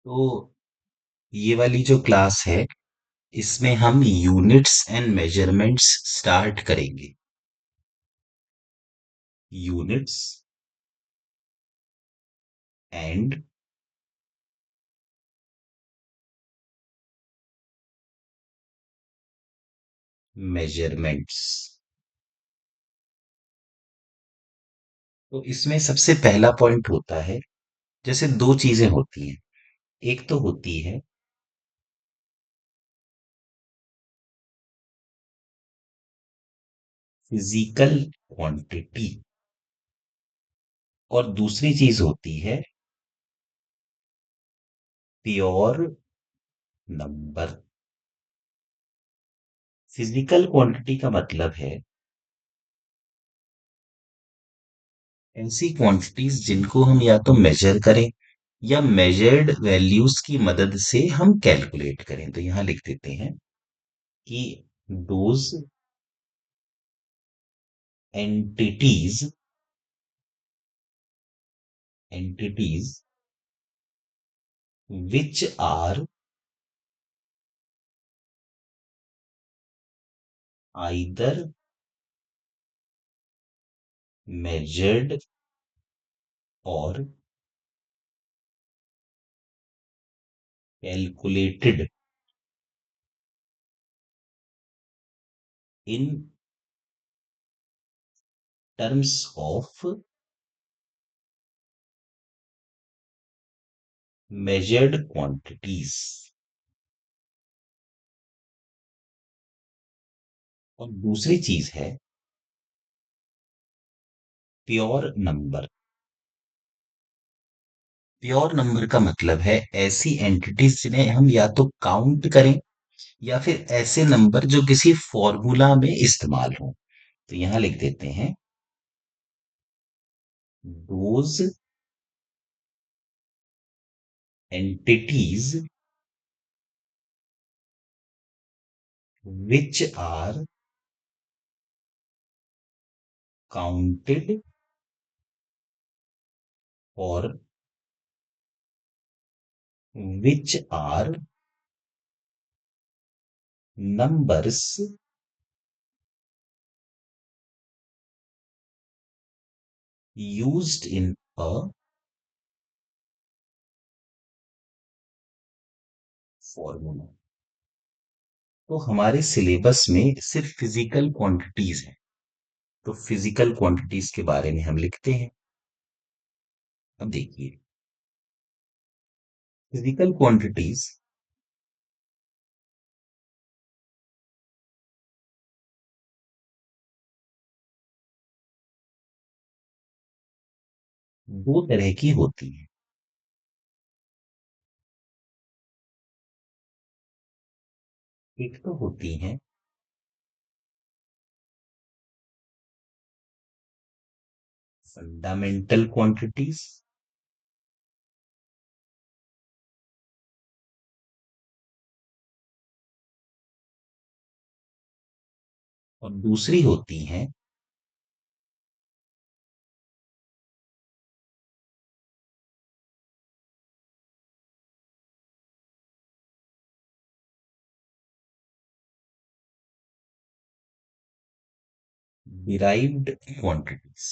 तो ये वाली जो क्लास है इसमें हम यूनिट्स एंड मेजरमेंट्स स्टार्ट करेंगे। Units and measurements. तो इसमें सबसे पहला पॉइंट होता है, जैसे दो चीजें होती हैं। एक तो होती है फिजिकल क्वांटिटी और दूसरी चीज होती है प्योर नंबर। फिजिकल क्वांटिटी का मतलब है ऐसी क्वांटिटीज जिनको हम या तो मेजर करें या मेजर्ड वैल्यूज की मदद से हम कैलकुलेट करें। तो यहां लिख देते हैं कि those entities entities which are either measured or calculated in terms of measured quantities। और दूसरी चीज है प्योर नंबर। प्योर नंबर का मतलब है ऐसी एंटिटीज जिन्हें हम या तो काउंट करें या फिर ऐसे नंबर जो किसी फॉर्मूला में इस्तेमाल हो। तो यहां लिख देते हैं those entities which are counted or which are numbers used in a formula. तो हमारे सिलेबस में सिर्फ फिजिकल क्वांटिटीज है, तो फिजिकल क्वांटिटीज के बारे में हम लिखते हैं। अब देखिए, फिजिकल क्वांटिटीज दो तरह की होती है। एक तो होती है फंडामेंटल क्वांटिटीज और दूसरी होती है डिराइव्ड क्वांटिटीज।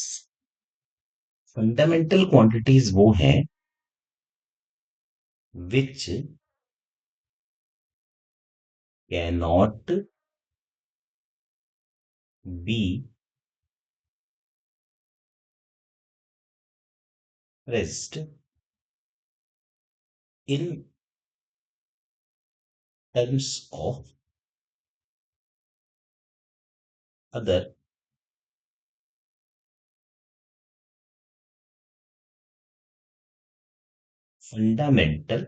फंडामेंटल क्वांटिटीज वो हैं which can not be expressed in terms of other fundamental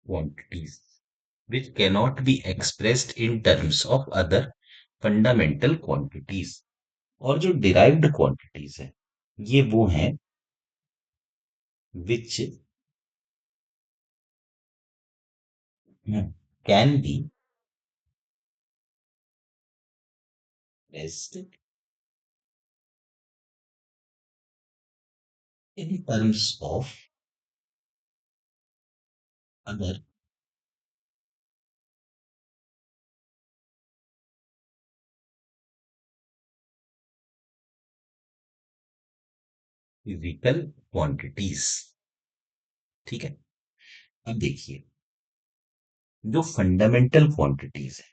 quantities, which cannot be expressed in terms of other fundamental quantities। और जो derived quantities है ये वो हैं which can be expressed in terms of अगर physical quantities. ठीक है। अब देखिए, जो फंडामेंटल क्वांटिटीज है,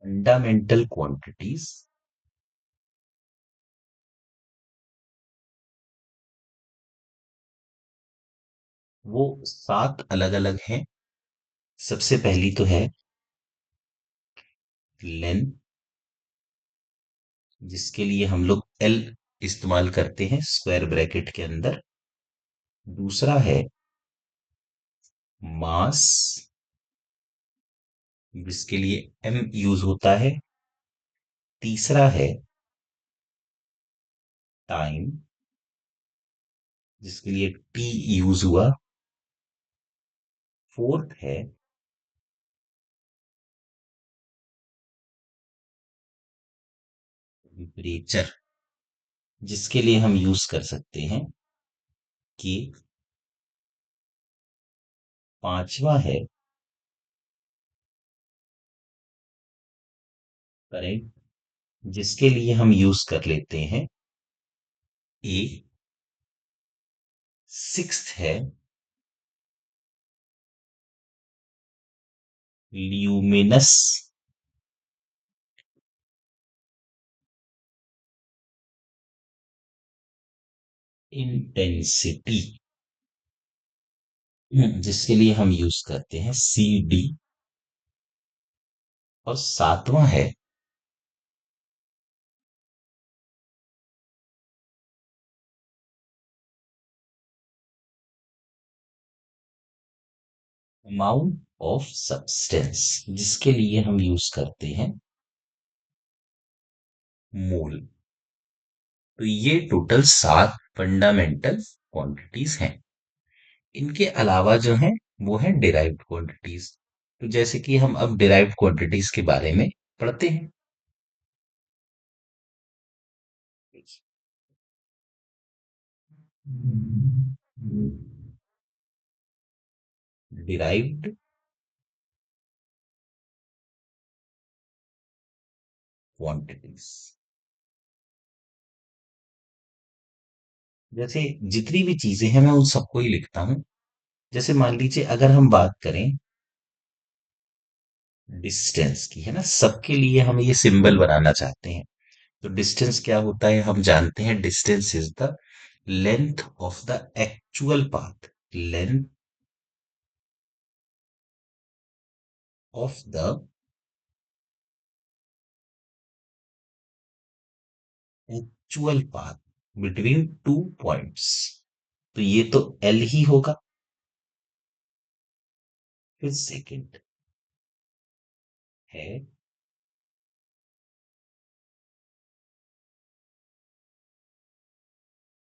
फंडामेंटल क्वांटिटीज वो 7 अलग अलग हैं। सबसे पहली तो है लेंथ, जिसके लिए हम लोग एल इस्तेमाल करते हैं स्क्वायर ब्रैकेट के अंदर। दूसरा है मास, जिसके लिए एम यूज होता है। तीसरा है टाइम, जिसके लिए टी यूज हुआ। फोर्थ है टेम्परेचर, जिसके लिए हम यूज कर सकते हैं कि पांचवा है करंट, जिसके लिए हम यूज कर लेते हैं ए। सिक्स्थ है ल्यूमिनस इंटेंसिटी, जिसके लिए हम यूज करते हैं सी डी। और सातवां है अमाउंट ऑफ सब्सटेंस, जिसके लिए हम यूज करते हैं मोल। तो ये टोटल 7 फंडामेंटल क्वांटिटीज हैं। इनके अलावा जो है वो है डिराइव्ड क्वांटिटीज। तो जैसे कि हम अब डिराइव्ड क्वांटिटीज के बारे में पढ़ते हैं। डिराइव्ड क्वांटिटीज, जैसे जितनी भी चीजें हैं मैं उन सबको ही लिखता हूं। जैसे मान लीजिए अगर हम बात करें डिस्टेंस की, है ना, सबके लिए हम ये सिंबल बनाना चाहते हैं। तो डिस्टेंस क्या होता है हम जानते हैं, distance is the length of the actual path. Length of the actual path between two points. तो ये तो एल ही होगा। फिर सेकंड है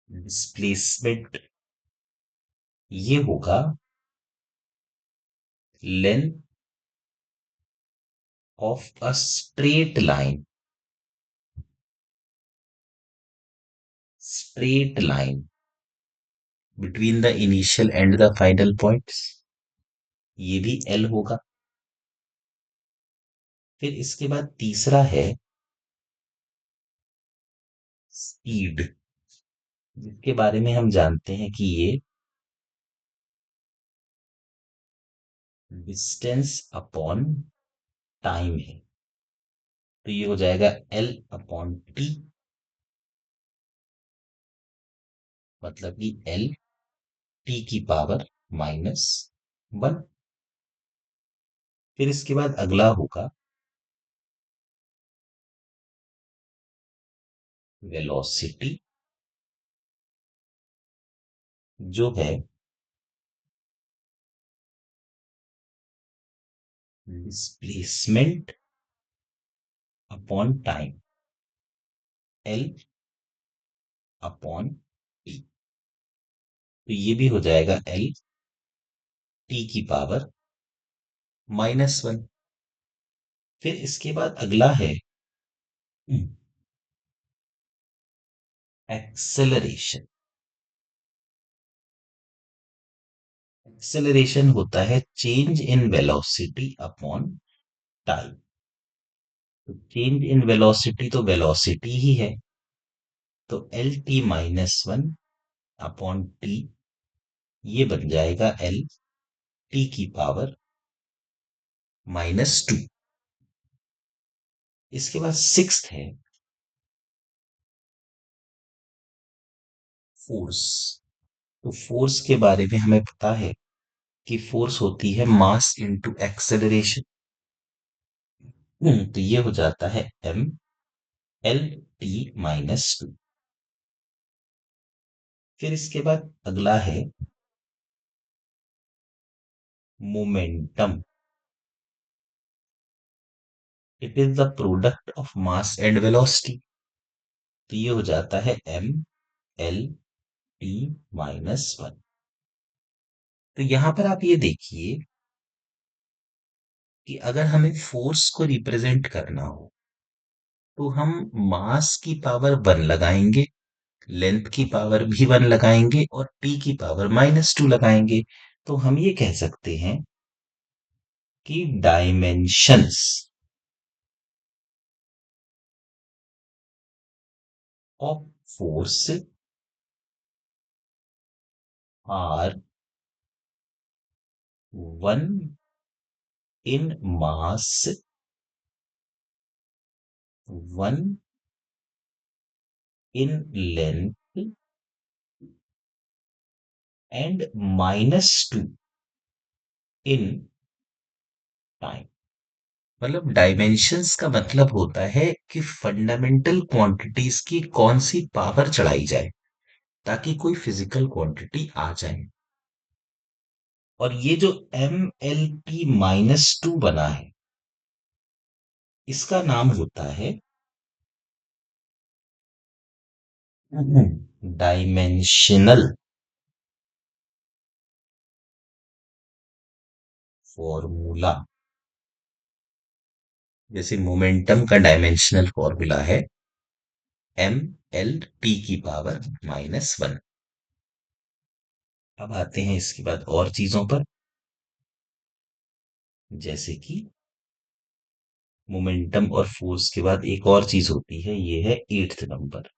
डिस्प्लेसमेंट। ये होगा length of a straight line. Straight line between the initial and the final points, ये भी एल होगा। फिर इसके बाद तीसरा है स्पीड, जिसके बारे में हम जानते हैं कि ये डिस्टेंस अपॉन टाइम है। तो ये हो जाएगा एल अपॉन टी, मतलब कि एल टी की पावर -1। फिर इसके बाद अगला होगा वेलोसिटी, जो है displacement upon time, L upon T. तो ये भी हो जाएगा एल टी की पावर -1। फिर इसके बाद अगला है एक्सेलरेशन। एक्सेलरेशन होता है change in velocity upon time. तो चेंज इन वेलोसिटी तो वेलोसिटी ही है, तो Lt-1 अपॉन टी, ये बन जाएगा Lt⁻²। इसके बाद सिक्स्थ है फोर्स। तो फोर्स के बारे में हमें पता है कि फोर्स होती है मास इनटू एक्सेलरेशन। तो ये हो जाता है Lt-2। फिर इसके बाद अगला है momentum. It is the product of mass and velocity. तो ये हो जाता है Mlt-1। तो यहां पर आप ये देखिए कि अगर हमें फोर्स को रिप्रेजेंट करना हो तो हम मास की पावर 1 लगाएंगे, लेंथ की पावर भी 1 लगाएंगे और टी की पावर -2 लगाएंगे। तो हम ये कह सकते हैं कि dimensions of force are 1 in mass, 1 in length and -2 in time. मतलब डायमेंशंस का मतलब होता है कि फंडामेंटल क्वांटिटीज की कौन सी पावर चढ़ाई जाए ताकि कोई फिजिकल क्वांटिटी आ जाए। और ये जो MLT-2 बना है, इसका नाम होता है डायमेंशनल फॉर्मूला। जैसे मोमेंटम का डायमेंशनल फॉर्मूला है MLT⁻1। अब आते हैं इसके बाद और चीजों पर, जैसे कि मोमेंटम और फोर्स के बाद एक और चीज होती है, ये है 8th number,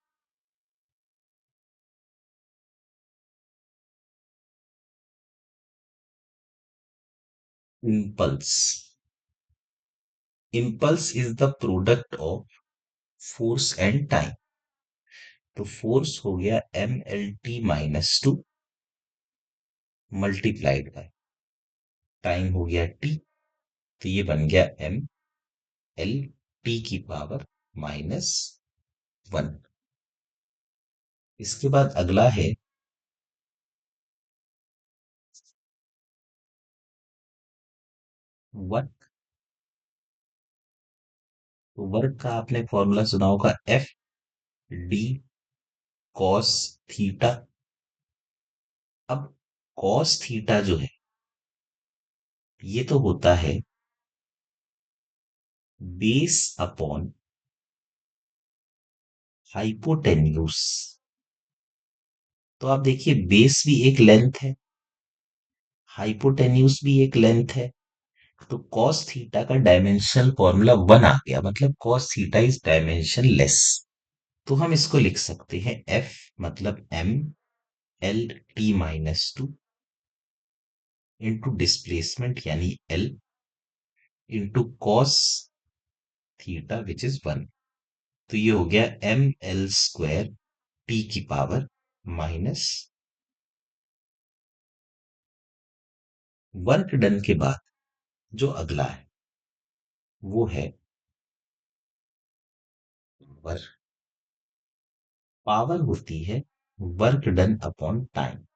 impulse. Impulse is the product of force and time. तो फोर्स हो गया MLT-2 मल्टीप्लाइड बाय टाइम हो गया टी, तो ये बन गया MLT⁻1। इसके बाद अगला है वर्क। तो वर्क का आपने फॉर्मूला सुना होगा, F/d cos थीटा। अब cos थीटा जो है, ये तो होता है बेस अपॉन हाइपोटेन्यूज। तो आप देखिए बेस भी एक लेंथ है, हाइपोटेन्यूज भी एक लेंथ है, तो cos थीटा का डायमेंशनल फॉर्मूला 1 आ गया, मतलब cos theta is dimension less. तो हम इसको लिख सकते हैं F मतलब MLT-2 इंटू डिस्प्लेसमेंट यानी L into cos theta which is 1। तो ये हो गया ML² T⁻⁻। वर्क डन के बाद जो अगला है वो है वर्क। पावर होती है work done upon time.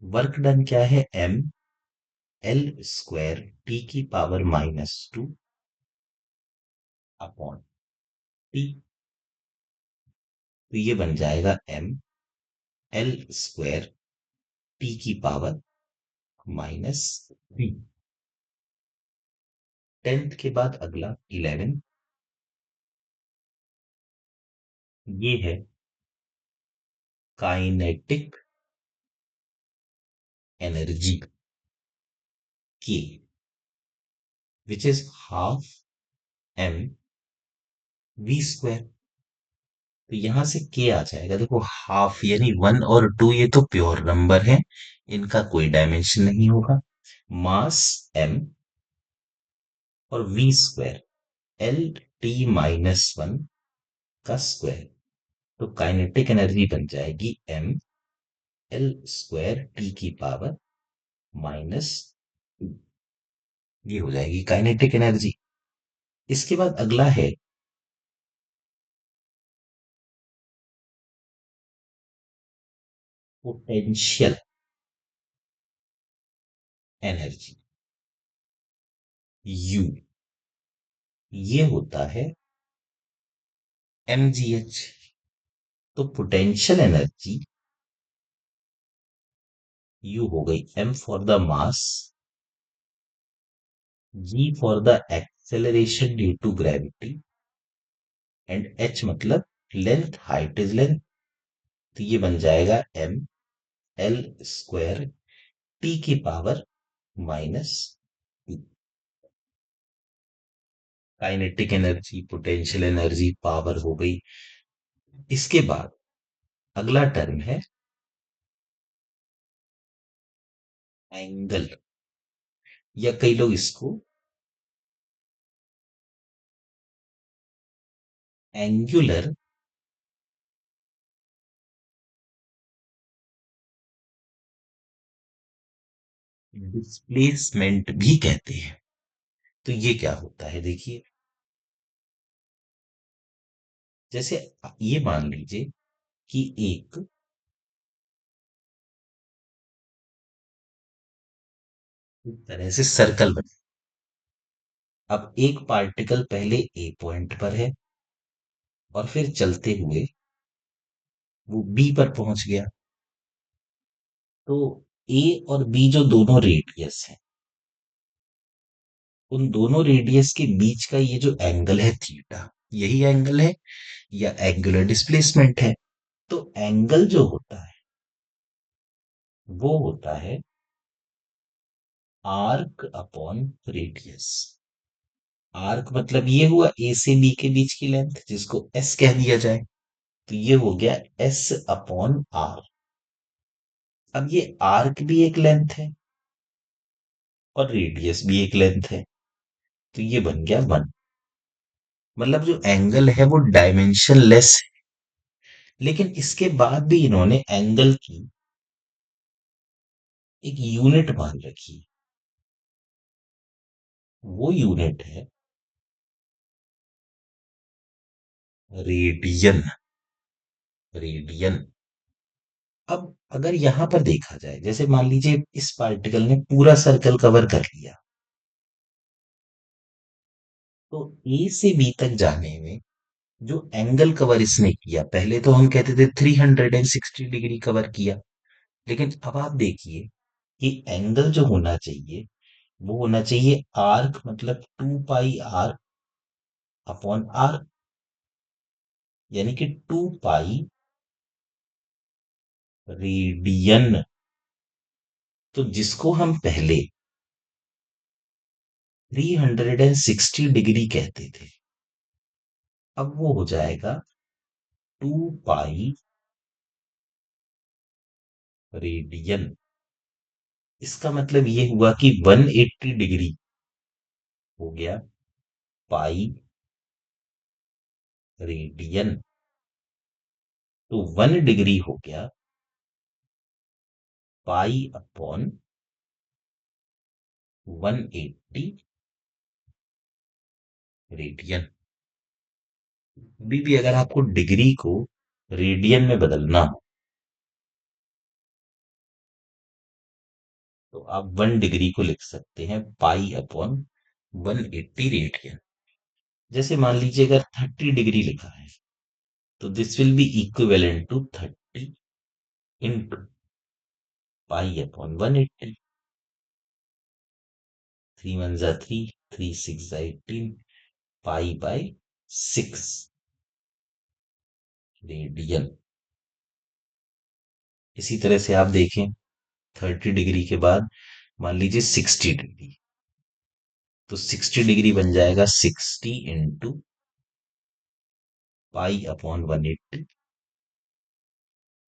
Work done क्या है, ML² T⁻²- अपॉन टी। तो ये बन जाएगा ML² T⁻³ 10th के बाद अगला 11, ये है काइनेटिक एनर्जी के, which is half m v square. तो यहां से के आ जाएगा, देखो हाफ यानी 1 और 2 ये तो प्योर नंबर है, इनका कोई डायमेंशन नहीं होगा। मास एम और v square l t minus one का स्क्वायर। तो काइनेटिक एनर्जी बन जाएगी एम एल स्क्वायर टी की पावर माइनस, ये हो जाएगी काइनेटिक एनर्जी। इसके बाद अगला है पोटेंशियल एनर्जी, यू, ये होता है mgh। तो पोटेंशियल एनर्जी यू हो गई m for the mass, g for the acceleration due to gravity, and h मतलब लेंथ, हाइट इज लेंथ। तो ये बन जाएगा m एल स्क्वायर टी की power minus, kinetic energy, potential energy, power हो गई। इसके बाद अगला टर्म है एंगल, या कई लोग इसको एंगुलर डिस्प्लेसमेंट भी कहते हैं। तो ये क्या होता है देखिए, जैसे ये मान लीजिए कि एक इस तरह से सर्कल बने। अब एक पार्टिकल पहले ए पॉइंट पर है और फिर चलते हुए वो बी पर पहुंच गया। तो ए और बी जो दोनों रेडियस है, उन दोनों रेडियस के बीच का ये जो एंगल है थीटा, यही एंगल है या एंगुलर डिस्प्लेसमेंट है। तो एंगल जो होता है वो होता है आर्क अपॉन रेडियस। आर्क मतलब ये हुआ ए से बी के बीच की लेंथ, जिसको एस कह दिया जाए। तो ये हो गया एस अपॉन आर। अब ये आर्क भी एक लेंथ है और रेडियस भी एक लेंथ है, तो ये बन गया 1। मतलब जो एंगल है वो डायमेंशन लेस है, लेकिन इसके बाद भी इन्होंने एंगल की एक यूनिट मान रखी। वो यूनिट है रेडियन। रेडियन। अब अगर यहां पर देखा जाए, जैसे मान लीजिए इस पार्टिकल ने पूरा सर्कल कवर कर लिया, तो ए से बी तक जाने में जो एंगल कवर इसने किया, पहले तो हम कहते थे 360 डिग्री कवर किया, लेकिन अब आप देखिए कि एंगल जो होना चाहिए वो होना चाहिए आर्क मतलब 2 पाई आर अपॉन आर, यानी कि 2 पाई रेडियन। तो जिसको हम पहले 360 डिग्री कहते थे, अब वो हो जाएगा 2 पाई रेडियन। इसका मतलब ये हुआ कि 180 डिग्री हो गया पाई रेडियन। तो 1 डिग्री हो गया पाई अपॉन 180 रेडियन। अभी भी अगर आपको डिग्री को रेडियन में बदलना हो, तो आप 1 डिग्री को लिख सकते हैं पाई अपॉन 180 रेडियन। जैसे मान लीजिए अगर 30 डिग्री लिखा है, तो this will be equivalent to 30 into pi upon 180। 3 1 जा 3, 3 6 18 पाई बाय 6 रेडियन। इसी तरह से आप देखें 30 डिग्री के बाद मान लीजिए 60 डिग्री, तो 60 डिग्री बन जाएगा 60 × पाई/180।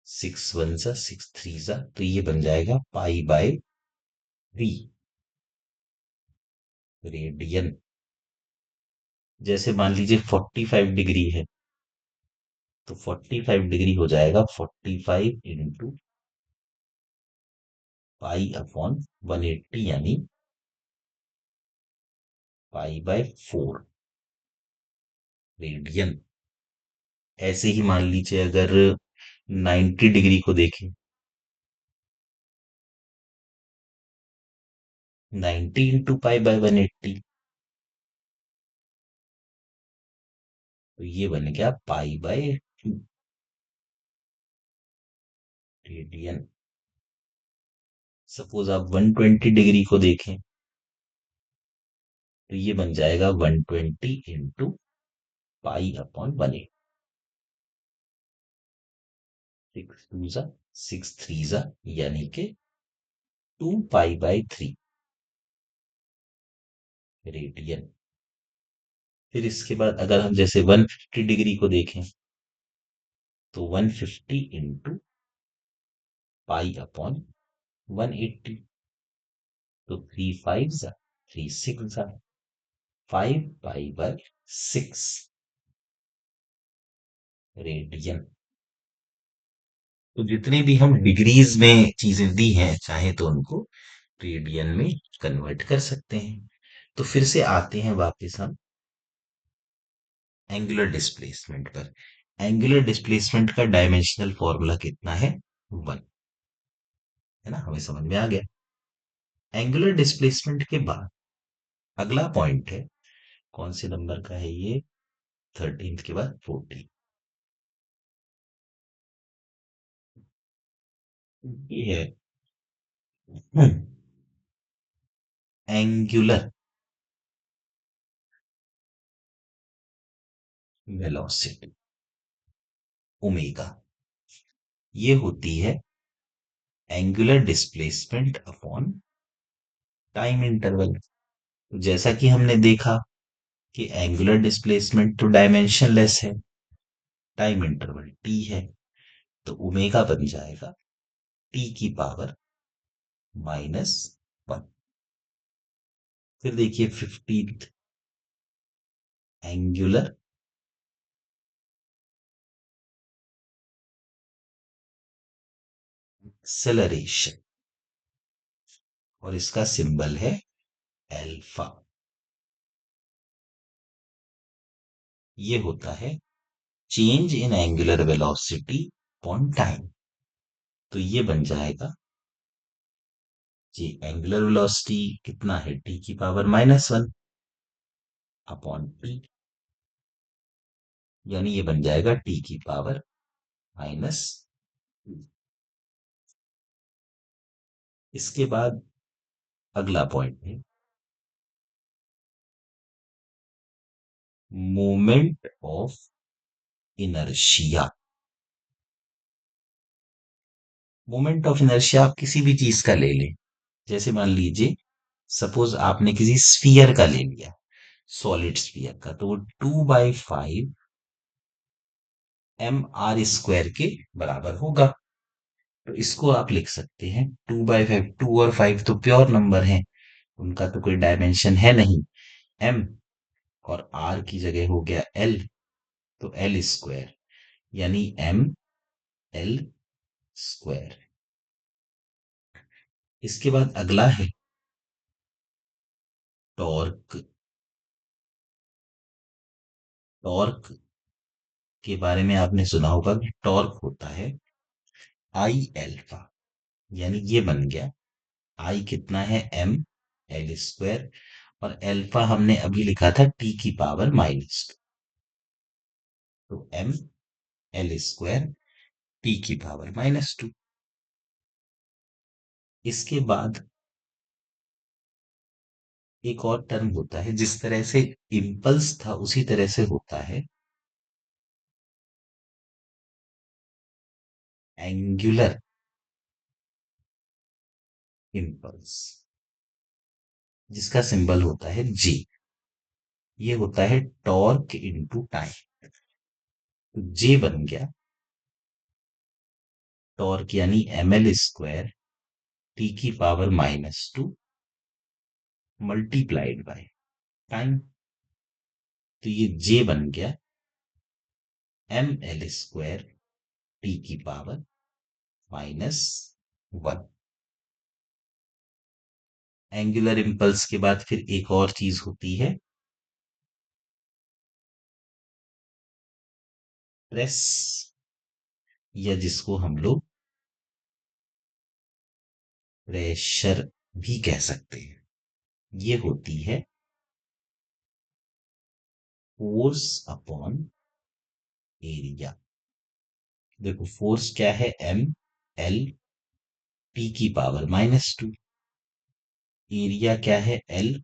6 1 6 3 तो ये बन जाएगा पाई/3 रेडियन। जैसे मान लीजिए 45 डिग्री है, तो 45 डिग्री हो जाएगा 45 × पाई/180 यानी पाई/4 रेडियन। ऐसे ही मान लीजिए अगर 90 डिग्री को देखें, 90 × पाई/180, तो ये बन गया पाई/2 रेडियन। सपोज आप 120 डिग्री को देखें, तो ये बन जाएगा 120 × पाई/180। 6 2 6 3 यानी कि 2 पाई/3 रेडियन। फिर इसके बाद अगर हम जैसे 150 डिग्री को देखें, तो 150 × पाई/180, तो 3 5 3 6 5 पाई/6 रेडियन। तो जितने भी हम डिग्रीज में चीजें दी हैं, चाहे तो उनको रेडियन में कन्वर्ट कर सकते हैं। तो फिर से आते हैं वापस हम एंगुलर डिस्प्लेसमेंट पर। एंगुलर डिस्प्लेसमेंट का डायमेंशनल फॉर्मूला कितना है? 1 है ना, हमें समझ में आ गया। एंगुलर डिस्प्लेसमेंट के बाद अगला पॉइंट है, कौन से नंबर का है ये? 13 के बाद 14। ये है एंगुलर वेलोसिटी, ओमेगा। ये होती है angular displacement upon time interval. जैसा कि हमने देखा कि एंगुलर डिस्प्लेसमेंट तो डायमेंशनलेस है, टाइम इंटरवल टी है, तो ओमेगा बन जाएगा T⁻⁻1। फिर देखिए 15th, एंगुलर एक्सेलरेशन, और इसका सिंबल है एल्फा। ये होता है change in angular velocity upon time. तो ये बन जाएगा जी, एंगुलर वेलोसिटी कितना है? T⁻⁻1 अपॉन टी, यानी ये बन जाएगा T⁻⁻²। इसके बाद अगला पॉइंट है moment of inertia. Moment of inertia आप किसी भी चीज का ले लें। जैसे मान लीजिए सपोज आपने किसी स्फीयर का ले लिया, सॉलिड स्फीयर का, तो वो 2/5 mr² के बराबर होगा। तो इसको आप लिख सकते हैं 2/5। 2 और 5 तो प्योर नंबर हैं, उनका तो कोई डायमेंशन है नहीं। m और r की जगह हो गया l, तो l², यानी ml²। इसके बाद अगला है टॉर्क। टॉर्क के बारे में आपने सुना होगा कि टॉर्क होता है I∝, यानी ये बन गया I कितना है? ml², और अल्फा हमने अभी लिखा था T⁻⁻², तो ml² T⁻⁻²। इसके बाद एक और टर्म होता है, जिस तरह से इम्पल्स था उसी तरह से होता है एंगुलर इम्पल्स, जिसका सिंबल होता है जी। ये होता है टॉर्क इनटू टाइम। तो जे बन गया टॉर्क यानी ml² टी की पावर -2 मल्टीप्लाइड बाय टाइम। तो ये जे बन गया ml² टी की पावर -1। एंगुलर इम्पल्स के बाद फिर एक और चीज होती है प्रेस, या जिसको हम लोग प्रेशर भी कह सकते हैं। ये होती है फोर्स अपॉन एरिया। देखो फोर्स क्या है, ml टी की पावर -2, एरिया क्या है L²।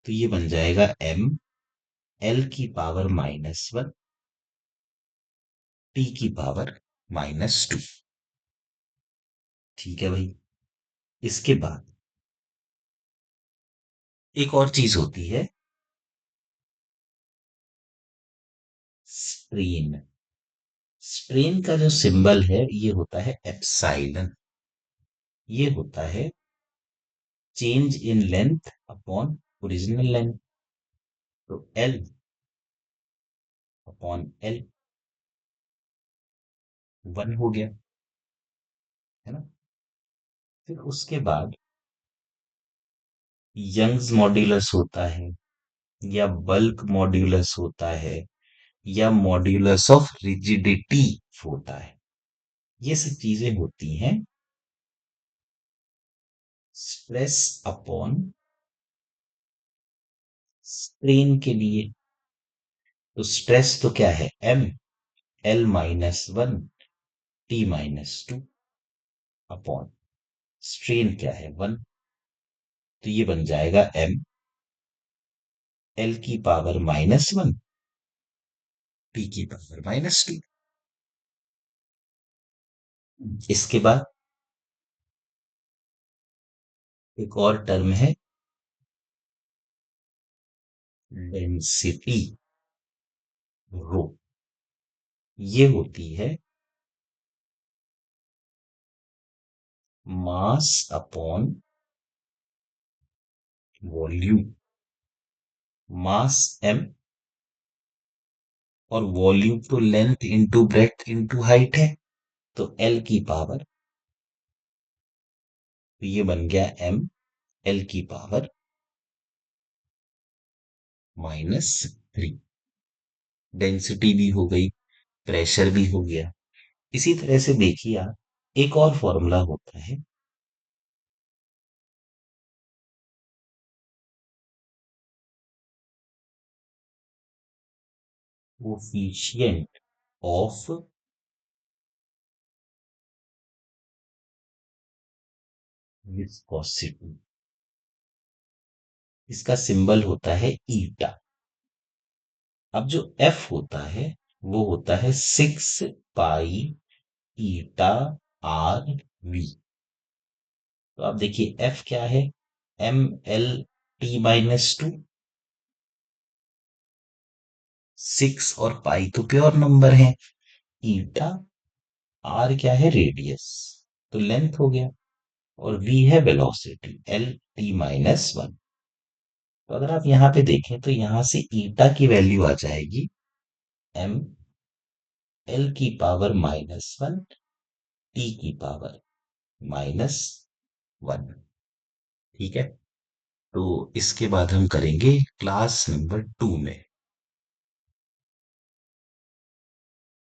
तो ये बन जाएगा ml की पावर -1 टी की पावर -2। ठीक है भाई। इसके बाद एक और चीज होती है स्ट्रेन। स्ट्रेन का जो सिंबल है ये होता है एप्साइलन। ये होता है change in length upon original length. तो L अपॉन L 1 हो गया, है ना। फिर उसके बाद यंग्स मॉड्यूलस होता है, या बल्क मॉड्यूलस होता है, या मॉड्यूलस ऑफ रिजिडिटी होता है। ये सब चीजें होती हैं स्ट्रेस अपॉन स्ट्रेन के लिए। तो स्ट्रेस तो क्या है ml-1 t-2 अपॉन स्ट्रेन क्या है 1। तो ये बन जाएगा ml की पावर -1 t की पावर -2। इसके बाद एक और टर्म है डेंसिटी रो। ये होती है मास अपॉन वॉल्यूम। मास m और वॉल्यूम तो length into breadth into height है, तो L की पावर, तो ये बन गया ml की पावर -3। डेंसिटी भी हो गई, प्रेशर भी हो गया। इसी तरह से देखिए आप, एक और फॉर्मूला होता है कोफिशिएंट ऑफ विस्कोसिटी। इसका सिंबल होता है ईटा। अब जो F होता है वो होता है 6 पाई ईटा R V। तो आप देखिए F क्या है ml t-2। 6 और पाई तो प्योर नंबर है, ईटा R क्या है रेडियस, तो लेंथ हो गया, और V है वेलोसिटी L t-1। तो अगर आप यहाँ पे देखें तो यहाँ से ईटा की वैल्यू आ जाएगी ml की पावर -1 t की पावर -1। ठीक है। तो इसके बाद हम करेंगे क्लास नंबर 2 में।